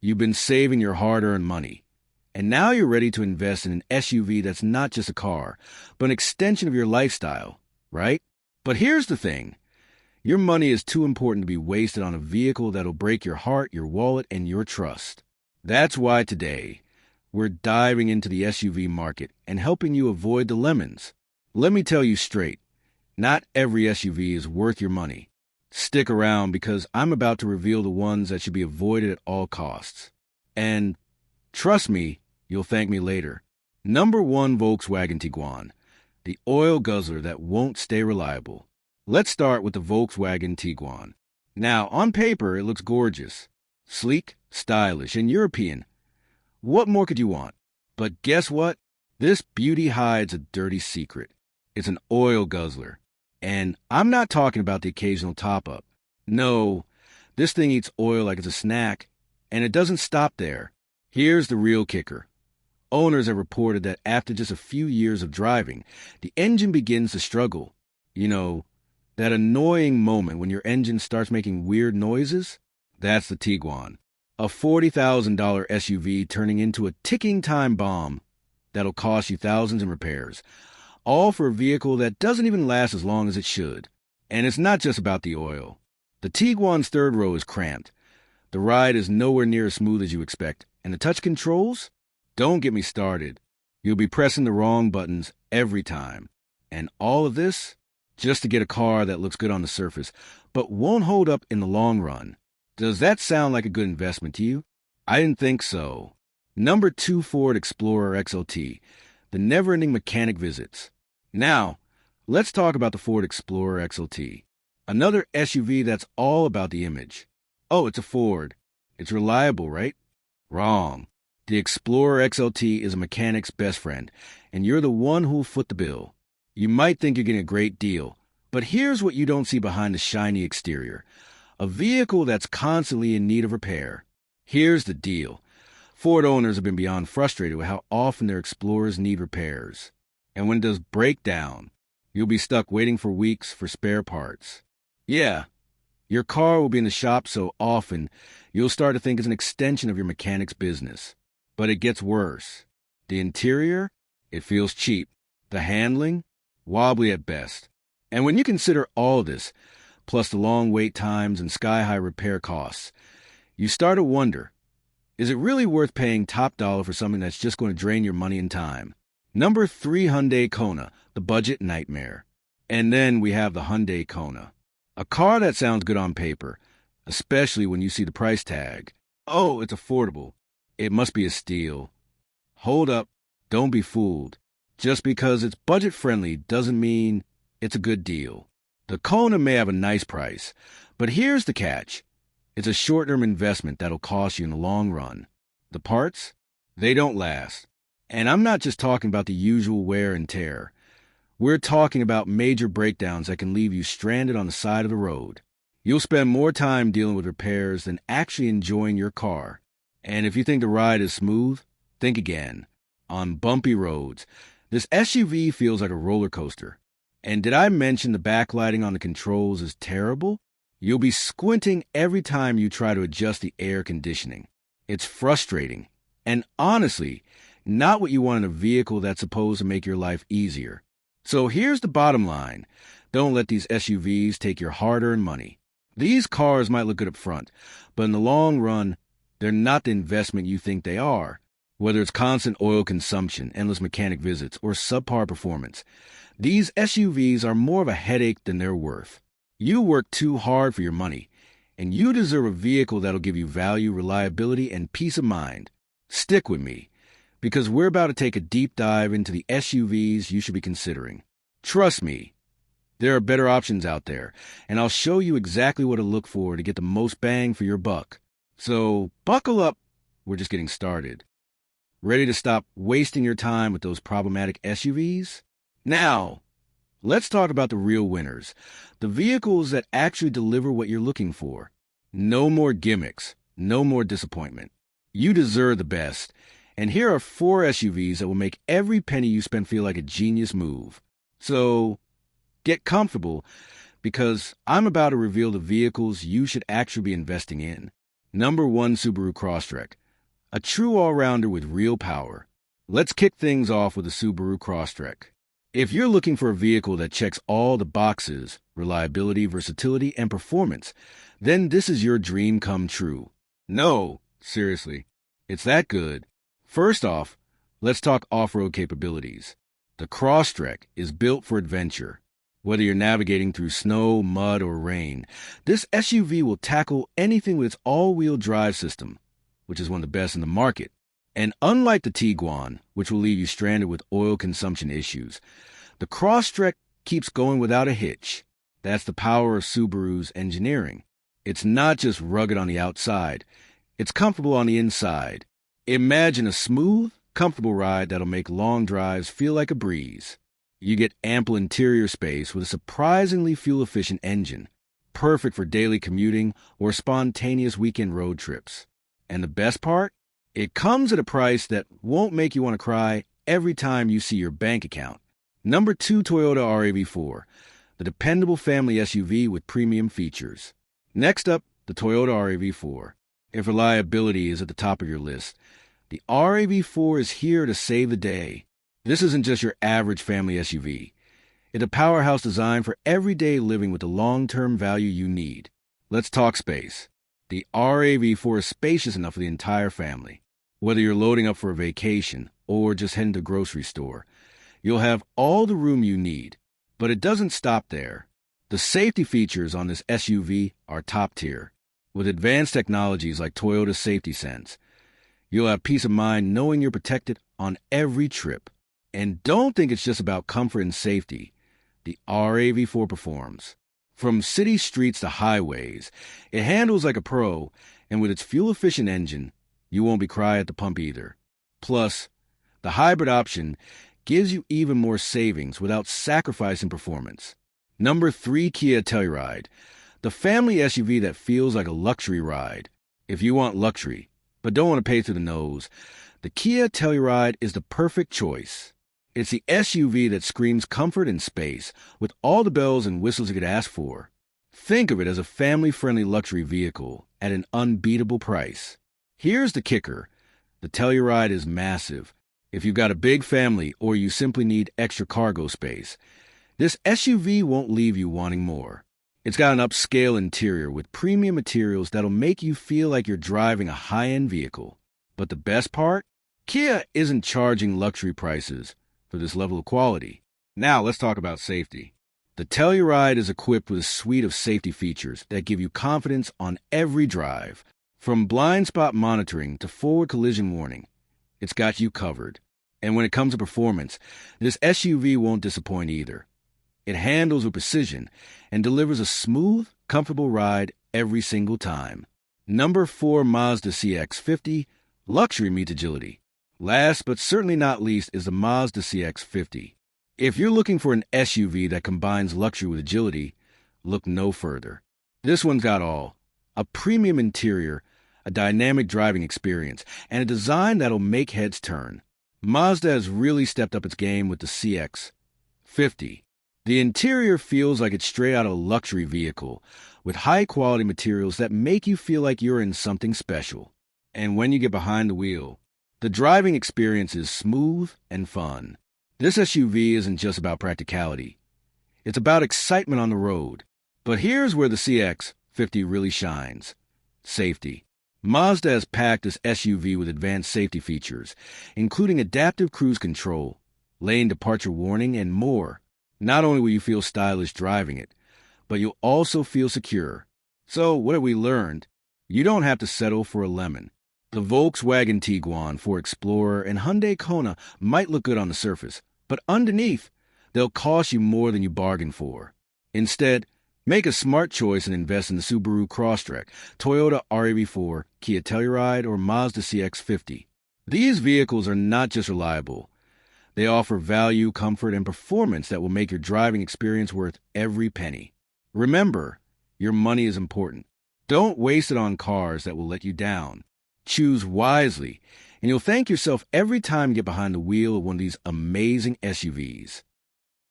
You've been saving your hard-earned money, and now you're ready to invest in an SUV that's not just a car, but an extension of your lifestyle, right? But here's the thing. Your money is too important to be wasted on a vehicle that'll break your heart, your wallet, and your trust. That's why today, we're diving into the SUV market and helping you avoid the lemons. Let me tell you straight, not every SUV is worth your money. Stick around because I'm about to reveal the ones that should be avoided at all costs. And trust me, you'll thank me later. Number 1, Volkswagen Tiguan, the oil guzzler that won't stay reliable. Let's start with the Volkswagen Tiguan. Now, on paper, it looks gorgeous, sleek, stylish, and European. What more could you want? But guess what? This beauty hides a dirty secret. It's an oil guzzler. And I'm not talking about the occasional top-up. No, this thing eats oil like it's a snack, and it doesn't stop there. Here's the real kicker. Owners have reported that after just a few years of driving, the engine begins to struggle. You know, that annoying moment when your engine starts making weird noises? That's the Tiguan. A $40,000 SUV turning into a ticking time bomb that'll cost you thousands in repairs. All for a vehicle that doesn't even last as long as it should. And it's not just about the oil. The Tiguan's third row is cramped. The ride is nowhere near as smooth as you expect. And the touch controls? Don't get me started. You'll be pressing the wrong buttons every time. And all of this just to get a car that looks good on the surface, but won't hold up in the long run. Does that sound like a good investment to you? I didn't think so. Number 2, Ford Explorer XLT. The never-ending mechanic visits. Now, let's talk about the Ford Explorer XLT. Another SUV that's all about the image. Oh, it's a Ford. It's reliable, right? Wrong. The Explorer XLT is a mechanic's best friend, and you're the one who'll foot the bill. You might think you're getting a great deal, but here's what you don't see behind the shiny exterior. A vehicle that's constantly in need of repair. Here's the deal. Ford owners have been beyond frustrated with how often their Explorers need repairs. And when it does break down, you'll be stuck waiting for weeks for spare parts. Yeah, your car will be in the shop so often, you'll start to think it's an extension of your mechanic's business. But it gets worse. The interior, it feels cheap. The handling, wobbly at best. And when you consider all this, plus the long wait times and sky-high repair costs, you start to wonder, is it really worth paying top dollar for something that's just going to drain your money and time? Number 3, Hyundai Kona, the budget nightmare. And then we have the Hyundai Kona. A car that sounds good on paper, especially when you see the price tag. Oh, it's affordable. It must be a steal. Hold up, don't be fooled. Just because it's budget-friendly doesn't mean it's a good deal. The Kona may have a nice price, but here's the catch. It's a short-term investment that'll cost you in the long run. The parts? They don't last. And I'm not just talking about the usual wear and tear. We're talking about major breakdowns that can leave you stranded on the side of the road. You'll spend more time dealing with repairs than actually enjoying your car. And if you think the ride is smooth, think again. On bumpy roads, this SUV feels like a roller coaster. And did I mention the backlighting on the controls is terrible? You'll be squinting every time you try to adjust the air conditioning. It's frustrating. And honestly, not what you want in a vehicle that's supposed to make your life easier. So here's the bottom line. Don't let these SUVs take your hard-earned money. These cars might look good up front, but in the long run, they're not the investment you think they are. Whether it's constant oil consumption, endless mechanic visits, or subpar performance, these SUVs are more of a headache than they're worth. You work too hard for your money, and you deserve a vehicle that'll give you value, reliability, and peace of mind. Stick with me, because we're about to take a deep dive into the SUVs you should be considering. Trust me, there are better options out there, and I'll show you exactly what to look for to get the most bang for your buck. So buckle up, we're just getting started. Ready to stop wasting your time with those problematic SUVs? Now, let's talk about the real winners, the vehicles that actually deliver what you're looking for. No more gimmicks, no more disappointment. You deserve the best, and here are 4 SUVs that will make every penny you spend feel like a genius move. So, get comfortable, because I'm about to reveal the vehicles you should actually be investing in. Number 1, Subaru Crosstrek. A true all-rounder with real power. Let's kick things off with the Subaru Crosstrek. If you're looking for a vehicle that checks all the boxes, reliability, versatility, and performance, then this is your dream come true. No, seriously, it's that good. First off, let's talk off-road capabilities. The Crosstrek is built for adventure. Whether you're navigating through snow, mud, or rain, this SUV will tackle anything with its all-wheel drive system, which is one of the best in the market. And unlike the Tiguan, which will leave you stranded with oil consumption issues, the Crosstrek keeps going without a hitch. That's the power of Subaru's engineering. It's not just rugged on the outside, it's comfortable on the inside. Imagine a smooth, comfortable ride that'll make long drives feel like a breeze. You get ample interior space with a surprisingly fuel-efficient engine, perfect for daily commuting or spontaneous weekend road trips. And the best part? It comes at a price that won't make you want to cry every time you see your bank account. Number 2, Toyota RAV4, the dependable family SUV with premium features. Next up, the Toyota RAV4. If reliability is at the top of your list, the RAV4 is here to save the day. This isn't just your average family SUV. It's a powerhouse designed for everyday living with the long-term value you need. Let's talk space. The RAV4 is spacious enough for the entire family. Whether you're loading up for a vacation or just heading to the grocery store, you'll have all the room you need. But it doesn't stop there. The safety features on this SUV are top tier. With advanced technologies like Toyota Safety Sense, you'll have peace of mind knowing you're protected on every trip. And don't think it's just about comfort and safety. The RAV4 performs. From city streets to highways, it handles like a pro, and with its fuel-efficient engine, you won't be crying at the pump either. Plus, the hybrid option gives you even more savings without sacrificing performance. Number 3, Kia Telluride, the family SUV that feels like a luxury ride. If you want luxury, but don't want to pay through the nose, the Kia Telluride is the perfect choice. It's the SUV that screams comfort and space, with all the bells and whistles you could ask for. Think of it as a family-friendly luxury vehicle at an unbeatable price. Here's the kicker. The Telluride is massive. If you've got a big family or you simply need extra cargo space, this SUV won't leave you wanting more. It's got an upscale interior with premium materials that'll make you feel like you're driving a high-end vehicle. But the best part? Kia isn't charging luxury prices for this level of quality. Now let's talk about safety. The Telluride is equipped with a suite of safety features that give you confidence on every drive. From blind spot monitoring to forward collision warning, it's got you covered. And when it comes to performance, this SUV won't disappoint either. It handles with precision and delivers a smooth, comfortable ride every single time. Number 4, Mazda CX-50, luxury meets agility. Last but certainly not least is the Mazda CX-50. If you're looking for an SUV that combines luxury with agility, look no further. This one's got all. A premium interior, a dynamic driving experience, and a design that'll make heads turn. Mazda has really stepped up its game with the CX-50. The interior feels like it's straight out of a luxury vehicle, with high-quality materials that make you feel like you're in something special. And when you get behind the wheel, the driving experience is smooth and fun. This SUV isn't just about practicality. It's about excitement on the road. But here's where the CX-50 really shines. Safety. Mazda has packed this SUV with advanced safety features, including adaptive cruise control, lane departure warning, and more. Not only will you feel stylish driving it, but you'll also feel secure. So, what have we learned? You don't have to settle for a lemon. The Volkswagen Tiguan, Ford Explorer, and Hyundai Kona might look good on the surface, but underneath, they'll cost you more than you bargained for. Instead, make a smart choice and invest in the Subaru Crosstrek, Toyota RAV4, Kia Telluride, or Mazda CX-50. These vehicles are not just reliable. They offer value, comfort, and performance that will make your driving experience worth every penny. Remember, your money is important. Don't waste it on cars that will let you down. Choose wisely, and you'll thank yourself every time you get behind the wheel of one of these amazing SUVs.